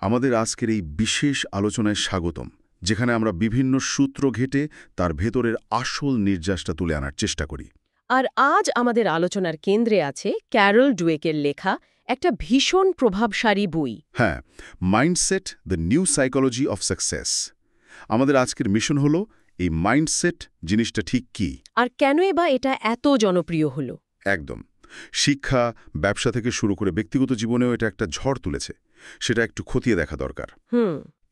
আমাদের আজকের এই বিশেষ আলোচনায় স্বাগতম, যেখানে আমরা বিভিন্ন সূত্র ঘেঁটে তার ভেতরের আসল নির্যাসটা তুলে আনার চেষ্টা করি। আর আজ আমাদের আলোচনার কেন্দ্রে আছে ক্যারল ডুয়েকের লেখা একটা ভীষণ প্রভাবশালী বই। হ্যাঁ, mindset, the new psychology of success. আমাদের আজকের মিশন হলো এই মাইন্ডসেট জিনিসটা ঠিক কি, আর কেনই বা এটা এত জনপ্রিয় হলো। একদম। শিক্ষা, ব্যবসা থেকে শুরু করে ব্যক্তিগত জীবনেও এটা একটা ঝড় তুলেছে। সেটা একটু খতিয়ে দেখা দরকার।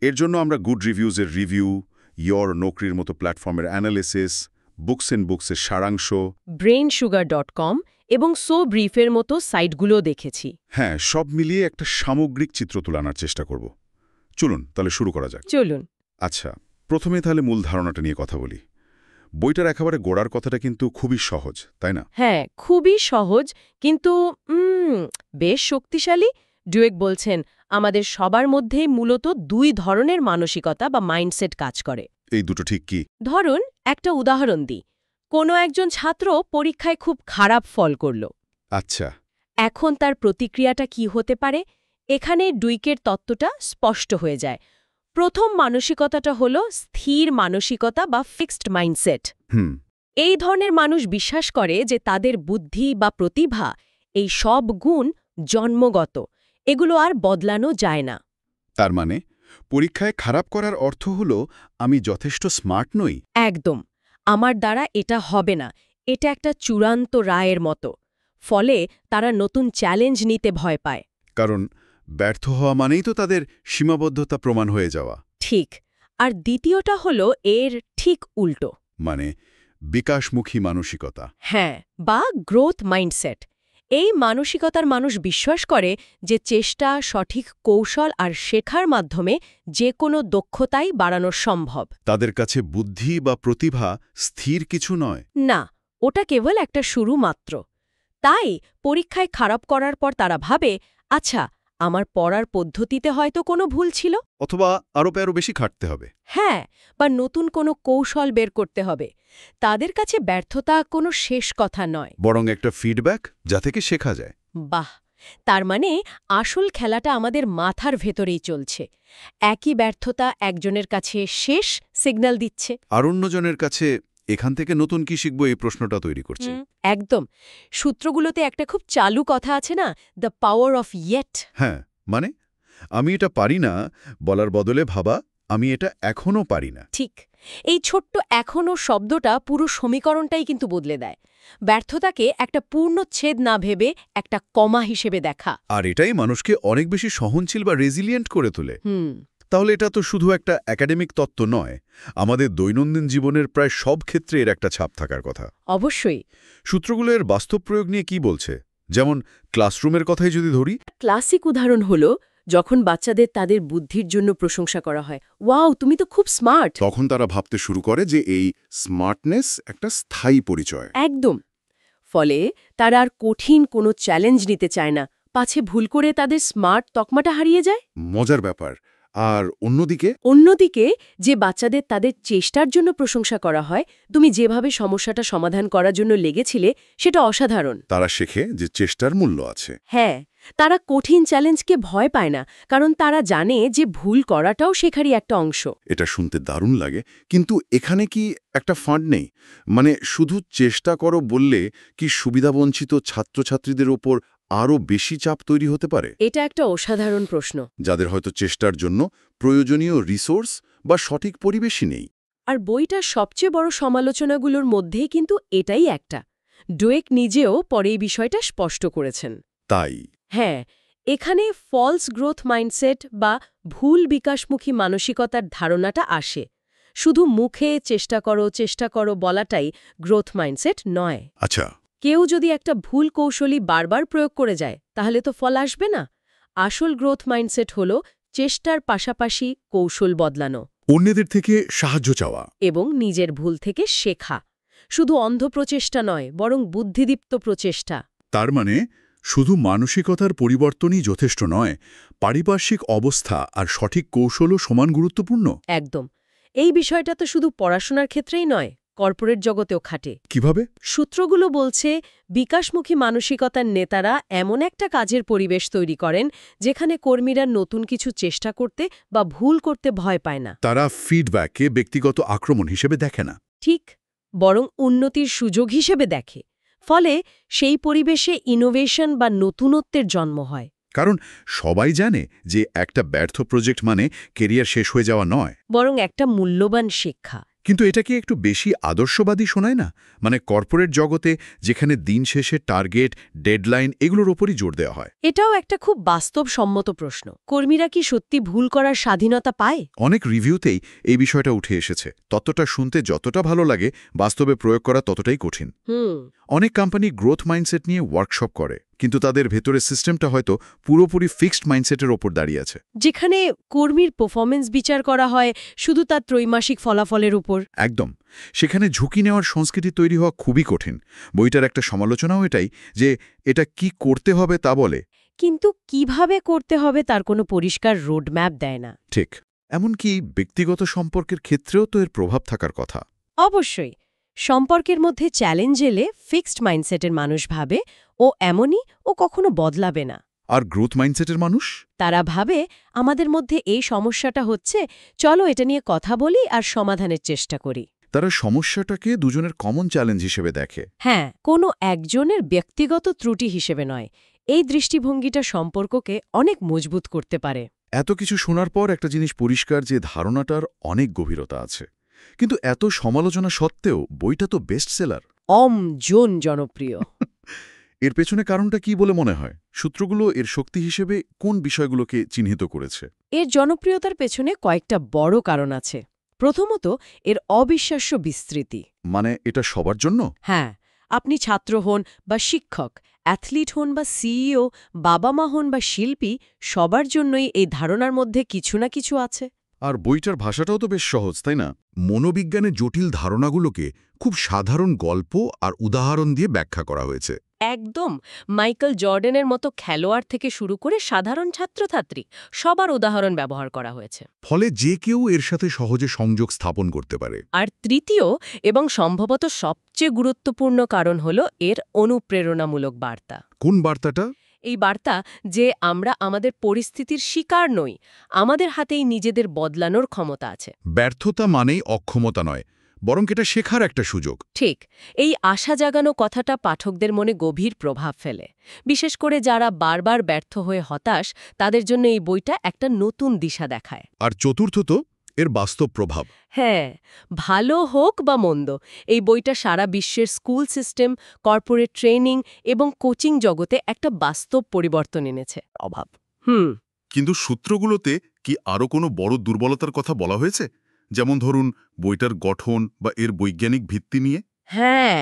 এর জন্য আমরা গুড রিভিউজের রিভিউ, ইয়র নোকরির মতো প্ল্যাটফর্মের অ্যানালিসিস, বুকস এন্ড বুকসের সারাংশ, brainsugar.com এবং সো ব্রিফের মতো সাইটগুলো দেখেছি। হ্যাঁ, সব মিলিয়ে একটা সামগ্রিক চিত্র তুলে আনার চেষ্টা করব। চলুন তাহলে শুরু করা যাক। চলুন। আচ্ছা, প্রথমে তাহলে মূল ধারণাটা নিয়ে কথা বলি। বইটার একেবারে গোড়ার কথাটা কিন্তু খুবই সহজ, তাই না? হ্যাঁ, খুবই সহজ, কিন্তু বেশ শক্তিশালী। ডুয়েক বলছেন আমাদের সবার মধ্যেই মূলত দুই ধরনের মানসিকতা বা মাইন্ডসেট কাজ করে। এই দুটো ঠিক কি? ধরুন, একটা উদাহরণ দিই। কোনো একজন ছাত্র পরীক্ষায় খুব খারাপ ফল করল। আচ্ছা। এখন তার প্রতিক্রিয়াটা কি হতে পারে? এখানে ডুইকের তত্ত্বটা স্পষ্ট হয়ে যায়। প্রথম মানসিকতাটা হলো স্থির মানসিকতা বা ফিক্সড মাইন্ডসেট। এই ধরনের মানুষ বিশ্বাস করে যে তাদের বুদ্ধি বা প্রতিভা, এই সব গুণ জন্মগত, এগুলো আর বদলানো যায় না। তার মানে পরীক্ষায় খারাপ করার অর্থ হলো আমি যথেষ্ট স্মার্ট নই। একদম। আমার দ্বারা এটা হবে না, এটা একটা চূড়ান্ত রায়ের মতো। ফলে তারা নতুন চ্যালেঞ্জ নিতে ভয় পায়। কারণ ব্যর্থ হওয়া মানেই তো তাদের সীমাবদ্ধতা প্রমাণ হয়ে যাওয়া। ঠিক। আর দ্বিতীয়টা হলো এর ঠিক উল্টো, মানে বিকাশমুখী মানসিকতা। হ্যাঁ, বা গ্রোথ মাইন্ডসেট। এই মানসিকতার মানুষ বিশ্বাস করে যে চেষ্টা, সঠিক কৌশল আর শেখার মাধ্যমে যে কোনো দক্ষতাই বাড়ানো সম্ভব। তাদের কাছে বুদ্ধি বা প্রতিভা স্থির কিছু নয়। না, ওটা কেবল একটা শুরু মাত্র। তাই পরীক্ষায় খারাপ করার পর তারা ভাবে, আচ্ছা, আমার পড়ার পদ্ধতিতে হয়তো কোনো ভুল ছিল, অথবা আরও বেশি খাটতে হবে। হ্যাঁ, বা নতুন কোনো কৌশল বের করতে হবে। তাদের কাছে ব্যর্থতা কোনো শেষ কথা নয়, বরং একটা ফিডব্যাক, যা থেকে শেখা যায়। বাহ! তার মানে আসল খেলাটা আমাদের মাথার ভেতরেই চলছে। একই ব্যর্থতা একজনের কাছে শেষ সিগন্যাল দিচ্ছে, আর অন্যজনের কাছে এখান থেকে নতুন কি শিখব, এই প্রশ্নটা তৈরি করছে। একদম। সূত্রগুলোতে একটা খুব চালু কথা আছে না, দ্য পাওয়ার অফ ইয়েট। হ্যাঁ, মানে আমি এটা পারি না বলার বদলে ভাবা, আমি এটা এখনও পারি না। ঠিক। এই ছোট্ট এখনও শব্দটা পুরো সমীকরণটাই কিন্তু বদলে দেয়। ব্যর্থতাকে একটা পূর্ণচ্ছেদ না ভেবে একটা কমা হিসেবে দেখা। আর এটাই মানুষকে অনেক বেশি সহনশীল বা রেজিলিয়েন্ট করে তোলে। তাহলে এটা তো শুধু একটা একাডেমিক তত্ত্ব নয়, আমাদের দৈনন্দিন জীবনের প্রায় সব ক্ষেত্রে এর একটা ছাপ থাকার কথা। অবশ্যই। সূত্রগুলো এর বাস্তব প্রয়োগ নিয়ে কি বলছে? যেমন ক্লাসরুমের কথাই যদি ধরি, ক্লাসিক উদাহরণ হলো যখন বাচ্চাদের তাদের বুদ্ধির জন্য প্রশংসা করা হয়, ওয়াও, তুমি তো খুব স্মার্ট, তখন তারা ভাবতে শুরু করে যে এই স্মার্টনেস একটা স্থায়ী পরিচয়। একদম। ফলে তারা আর কঠিন কোনো চ্যালেঞ্জ নিতে চায় না, পাছে ভুল করে তাদের স্মার্ট তকমাটা হারিয়ে যায়। মজার ব্যাপার। আর অন্যদিকে যে বাচ্চাদের তাদের চেষ্টার জন্য প্রশংসা করা হয়, তুমি যেভাবে সমস্যাটা সমাধান করার জন্য লেগেছিলে, সেটা অসাধারণ। তারা শেখে যে চেষ্টার মূল্য আছে। হ্যাঁ, তারা কঠিন চ্যালেঞ্জকে ভয় পায় না, কারণ তারা জানে যে ভুল করাটাও শেখারই একটা অংশ। এটা শুনতে দারুণ লাগে, কিন্তু এখানে কি একটা ফাঁদ নেই? মানে শুধু চেষ্টা করো বললে কি সুবিধাবঞ্চিত ছাত্রছাত্রীদের ওপর আরও বেশি চাপ তৈরি হতে পারে? এটা একটা অসাধারণ প্রশ্ন, যাদের হয়তো চেষ্টার জন্য প্রয়োজনীয় রিসোর্স বা সঠিক পরিবেশই নেই। আর বইটার সবচেয়ে বড় সমালোচনাগুলোর মধ্যেই কিন্তু এটাই একটা। ডুয়েক নিজেও পরে এই বিষয়টা স্পষ্ট করেছেন। তাই হ্যাঁ, এখানে ফলস গ্রোথ মাইন্ডসেট বা ভুল বিকাশমুখী মানসিকতার ধারণাটা আসে। শুধু মুখে চেষ্টা করো বলাটাই গ্রোথ মাইন্ডসেট নয়। আচ্ছা, কেউ যদি একটা ভুল কৌশলী বারবার প্রয়োগ করে যায়, তাহলে তো ফল আসবে না। আসল গ্রোথ মাইন্ডসেট হল চেষ্টার পাশাপাশি কৌশল বদলানো, অন্যদের থেকে সাহায্য চাওয়া এবং নিজের ভুল থেকে শেখা। শুধু অন্ধ প্রচেষ্টা নয়, বরং বুদ্ধিদীপ্ত প্রচেষ্টা। তার মানে শুধু মানসিকতার পরিবর্তনই যথেষ্ট নয়, পারিপার্শ্বিক অবস্থা আর সঠিক কৌশলও সমান গুরুত্বপূর্ণ। একদম। এই বিষয়টা তো শুধু পড়াশোনার ক্ষেত্রেই নয়, কর্পোরেট জগতেও খাটে। কিভাবে? সূত্রগুলো বলছে বিকাশমুখী মানসিকতার নেতারা এমন একটা কাজের পরিবেশ তৈরি করেন যেখানে কর্মীরা নতুন কিছু চেষ্টা করতে বা ভুল করতে ভয় পায় না। তারা ফিডব্যাককে ব্যক্তিগত আক্রমণ হিসেবে দেখে না। ঠিক, বরং উন্নতির সুযোগ হিসেবে দেখে। ফলে সেই পরিবেশে ইনোভেশন বা নতুনত্বের জন্ম হয়। কারণ সবাই জানে যে একটা ব্যর্থ প্রজেক্ট মানে কেরিয়ার শেষ হয়ে যাওয়া নয়, বরং একটা মূল্যবান শিক্ষা। কিন্তু এটা কি একটু বেশি আদর্শবাদী শোনায় না? মানে কর্পোরেট জগতে যেখানে দিন শেষে টার্গেট, ডেডলাইন এগুলোর ওপরই জোর দেওয়া হয়। এটাও একটা খুব বাস্তবসম্মত প্রশ্ন। কর্মীরা কি সত্যি ভুল করার স্বাধীনতা পায়? অনেক রিভিউতেই এই বিষয়টা উঠে এসেছে। তত্ত্বটা শুনতে যতটা ভালো লাগে, বাস্তবে প্রয়োগ করা ততটাই কঠিন। অনেক কোম্পানি গ্রোথ মাইন্ডসেট নিয়ে ওয়ার্কশপ করে, কিন্তু তাদের ভেতরে সিস্টেমটা হয়তো পুরোপুরি ফিক্সড মাইন্ডসেটের ওপর দাঁড়িয়ে আছে। যেখানে কর্মীর পারফরম্যান্স বিচার করা হয় শুধু তার ত্রৈমাসিক ফলাফলের উপর। একদম। সেখানে ঝুঁকি নেওয়ার সংস্কৃতি তৈরি হওয়া খুবই কঠিন। বইটার একটা সমালোচনাও এটাই যে এটা কি করতে হবে তা বলে, কিন্তু কিভাবে করতে হবে তার কোনো পরিষ্কার রোডম্যাপ দেয় না। ঠিক। এমনকি ব্যক্তিগত সম্পর্কের ক্ষেত্রেও তো এর প্রভাব থাকার কথা। অবশ্যই। সম্পর্কের মধ্যে চ্যালেঞ্জ এলে ফিক্সড মাইন্ডসেটের মানুষ ভাবে ও এমনই, ও কখনো বদলাবে না। আর গ্রোথ মাইন্ডসেটের মানুষ? তারা ভাবে আমাদের মধ্যে এই সমস্যাটা হচ্ছে, চলো এটা নিয়ে কথা বলি আর সমাধানের চেষ্টা করি। তারা সমস্যাটাকে দুজনের কমন চ্যালেঞ্জ হিসেবে দেখে। হ্যাঁ, কোনো একজনের ব্যক্তিগত ত্রুটি হিসেবে নয়। এই দৃষ্টিভঙ্গিটা সম্পর্ককে অনেক মজবুত করতে পারে। এত কিছু শোনার পর একটা জিনিস পরিষ্কার, যে ধারণাটার অনেক গভীরতা আছে। কিন্তু এত সমালোচনা সত্ত্বেও বইটা তো বেস্ট সেলার। জনপ্রিয়। এর পেছনে কারণটা কি বলে মনে হয়? সূত্রগুলো এর শক্তি হিসেবে কোন বিষয়গুলোকে চিহ্নিত করেছে? এর জনপ্রিয়তার পেছনে কয়েকটা বড় কারণ আছে। প্রথমত, এর অবিশ্বাস্য বিস্তৃতি। মানে এটা সবার জন্য? হ্যাঁ, আপনি ছাত্র হন বা শিক্ষক, অ্যাথলিট হন বা সিইও, বাবা মা হন বা শিল্পী, সবার জন্যই এই ধারণার মধ্যে কিছু না কিছু আছে। আর বইটার ভাষাটাও তো বেশ সহজ, তাই না? মনোবিজ্ঞানের জটিল ধারণাগুলোকে খুব সাধারণ গল্প আর উদাহরণ দিয়ে ব্যাখ্যা করা হয়েছে। একদম। মাইকেল জর্ডানের মতো খেলোয়াড় থেকে শুরু করে সাধারণ ছাত্রছাত্রী সবার উদাহরণ ব্যবহার করা হয়েছে। ফলে যে কেউ এর সাথে সহজে সংযোগ স্থাপন করতে পারে। আর তৃতীয় এবং সম্ভবত সবচেয়ে গুরুত্বপূর্ণ কারণ হল এর অনুপ্রেরণামূলক বার্তা। কোন বার্তাটা? এই বার্তা যে আমরা আমাদের পরিস্থিতির শিকার নই, আমাদের হাতেই নিজেদের বদলানোর ক্ষমতা আছে। ব্যর্থতা মানেই অক্ষমতা নয়, বরং এটা শেখার একটা সুযোগ। ঠিক। এই আশা জাগানো কথাটা পাঠকদের মনে গভীর প্রভাব ফেলে। বিশেষ করে যারা বারবার ব্যর্থ হয়ে হতাশ, তাদের জন্য এই বইটা একটা নতুন দিশা দেখায়। আর চতুর্থত, এর বাস্তব প্রভাব। হ্যাঁ, ভালো হোক বা মন্দ, এই বইটা সারা বিশ্বের স্কুল সিস্টেম, কর্পোরেট ট্রেনিং এবং কোচিং জগতে একটা বাস্তব পরিবর্তন এনেছে। অভাব। কিন্তু সূত্রগুলোতে কি আরও কোনো বড় দুর্বলতার কথা বলা হয়েছে? যেমন ধরুন বইটার গঠন বা এর বৈজ্ঞানিক ভিত্তি নিয়ে? হ্যাঁ,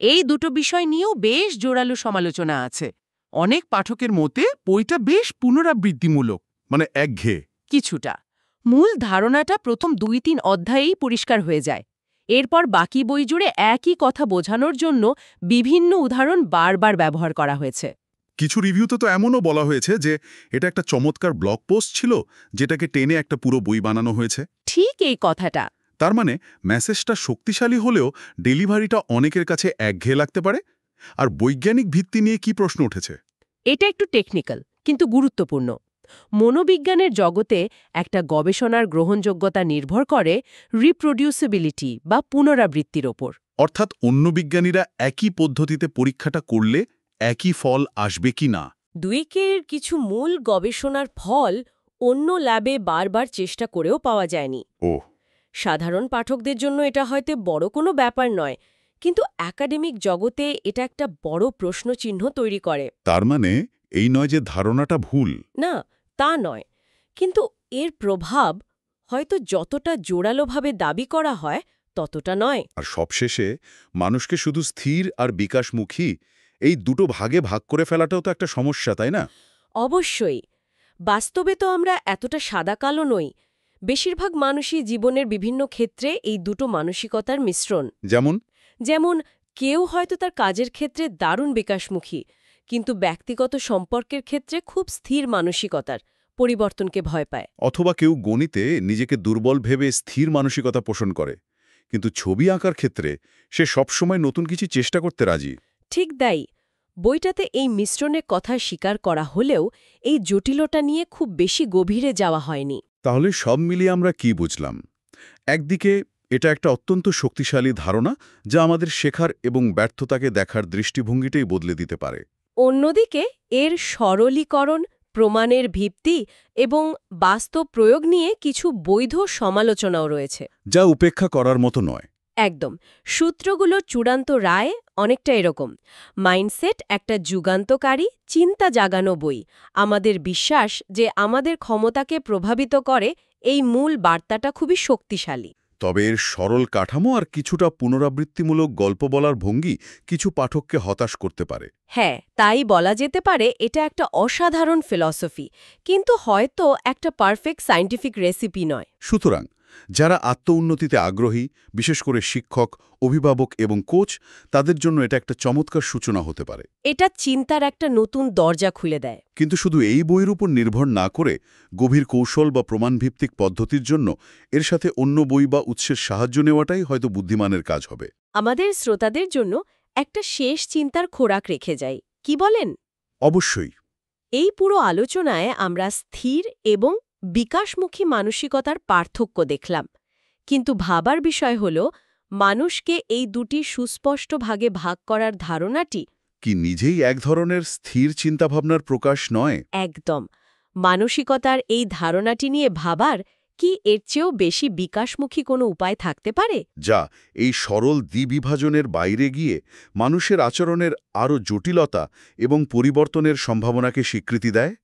এই দুটো বিষয় নিয়েও বেশ জোরালো সমালোচনা আছে। অনেক পাঠকের মতে বইটা বেশ পুনরাবৃত্তিমূলক। মানে একঘেয়ে কিছুটা। মূল ধারণাটা প্রথম ২-৩ অধ্যায়েই পরিষ্কার হয়ে যায়। এরপর বাকি বই জুড়ে একই কথা বোঝানোর জন্য বিভিন্ন উদাহরণ বারবার ব্যবহার করা হয়েছে। কিছু রিভিউতে তো এমনও বলা হয়েছে যে এটা একটা চমৎকার ব্লগ পোস্ট ছিল, যেটাকে টেনে একটা পুরো বই বানানো হয়েছে। ঠিক এই কথাটা। তার মানে মেসেজটা শক্তিশালী হলেও ডেলিভারিটা অনেকের কাছে একঘেয়ে লাগতে পারে। আর বৈজ্ঞানিক ভিত্তি নিয়ে কি প্রশ্ন উঠেছে? এটা একটু টেকনিক্যাল, কিন্তু গুরুত্বপূর্ণ। মনোবিজ্ঞানের জগতে একটা গবেষণার গ্রহণযোগ্যতা নির্ভর করে রিপ্রোডিউসিবিলিটি বা পুনরাবৃত্তির ওপর। অর্থাৎ অন্য বিজ্ঞানীরা একই পদ্ধতিতে পরীক্ষাটা করলে একই ফল আসবে কি না। দুইকের কিছু মূল গবেষণার ফল অন্য ল্যাবে বারবার চেষ্টা করেও পাওয়া যায়নি। ও, সাধারণ পাঠকদের জন্য এটা হয়তো বড় কোনো ব্যাপার নয়, কিন্তু একাডেমিক জগতে এটা একটা বড় প্রশ্নচিহ্ন তৈরি করে। তার মানে এই নয় যে ধারণাটা ভুল। না, তা নয়, কিন্তু এর প্রভাব হয়তো যতটা জোরালোভাবে দাবি করা হয় ততটা নয়। আর সবশেষে মানুষকে শুধু স্থির আর বিকাশমুখী এই দুটো ভাগে ভাগ করে ফেলাটাও তো একটা সমস্যা, তাই না? অবশ্যই। বাস্তবে তো আমরা এতটা সাদা-কালো নই। বেশিরভাগ মানুষই জীবনের বিভিন্ন ক্ষেত্রে এই দুটো মানসিকতার মিশ্রণ। যেমন কেউ হয়তো তার কাজের ক্ষেত্রে দারুণ বিকাশমুখী, কিন্তু ব্যক্তিগত সম্পর্কের ক্ষেত্রে খুব স্থির মানসিকতার, পরিবর্তনকে ভয় পায়। অথবা কেউ গণিতে নিজেকে দুর্বল ভেবে স্থির মানসিকতা পোষণ করে, কিন্তু ছবি আঁকার ক্ষেত্রে সে সবসময় নতুন কিছু চেষ্টা করতে রাজি। ঠিক তাই। বইটাতে এই মিশ্রণের কথা স্বীকার করা হলেও এই জটিলতা নিয়ে খুব বেশি গভীরে যাওয়া হয়নি। তাহলে সব মিলিয়ে আমরা কি বুঝলাম? একদিকে এটা একটা অত্যন্ত শক্তিশালী ধারণা যা আমাদের শেখার এবং ব্যর্থতাকে দেখার দৃষ্টিভঙ্গিটাই বদলে দিতে পারে। অন্যদিকে এর সরলীকরণ, প্রমাণের ভিত্তি এবং বাস্তব প্রয়োগ নিয়ে কিছু বৈধ সমালোচনাও রয়েছে। যা উপেক্ষা করার মতো নয়। একদম। সূত্রগুলোর চূড়ান্ত রায় অনেকটা এরকম: মাইন্ডসেট একটা যুগান্তকারী, চিন্তা জাগানো বই। আমাদের বিশ্বাস যে আমাদের ক্ষমতাকে প্রভাবিত করে, এই মূল বার্তাটা খুবই শক্তিশালী। তবে এর সরল কাঠামো আর কিছুটা পুনরাবৃত্তিমূলক গল্প বলার ভঙ্গি কিছু পাঠককে হতাশ করতে পারে। হ্যাঁ, তাই বলা যেতে পারে এটা একটা অসাধারণ ফিলসফি, কিন্তু হয়তো একটা পারফেক্ট সায়েন্টিফিক রেসিপি নয়। সুতরাং যারা আত্মউন্নতিতে আগ্রহী, বিশেষ করে শিক্ষক, অভিভাবক এবং কোচ, তাদের জন্য এটা একটা চমৎকার সূচনা হতে পারে। এটা চিন্তার একটা নতুন দরজা খুলে দেয়। কিন্তু শুধু এই বইয়ের উপর নির্ভর না করে গভীর কৌশল বা প্রমাণভিত্তিক পদ্ধতির জন্য এর সাথে অন্য বই বা উৎসের সাহায্য নেওয়াটাই হয়তো বুদ্ধিমানের কাজ হবে। আমাদের শ্রোতাদের জন্য একটা শেষ চিন্তার খোরাক রেখে যাই, কি বলেন? অবশ্যই। এই পুরো আলোচনায় আমরা স্থির এবং বিকাশমুখী মানসিকতার পার্থক্য দেখলাম, কিন্তু ভাবার বিষয় হল মানুষকে এই দুটি সুস্পষ্ট ভাগে ভাগ করার ধারণাটি কি নিজেই এক ধরনের স্থির চিন্তাভাবনার প্রকাশ নয়? একদম। মানসিকতার এই ধারণাটি নিয়ে ভাবার কি এর চেয়েও বেশি বিকাশমুখী কোনো উপায় থাকতে পারে, যা এই সরল দ্বিবিভাজনের বাইরে গিয়ে মানুষের আচরণের আরও জটিলতা এবং পরিবর্তনের সম্ভাবনাকে স্বীকৃতি দেয়?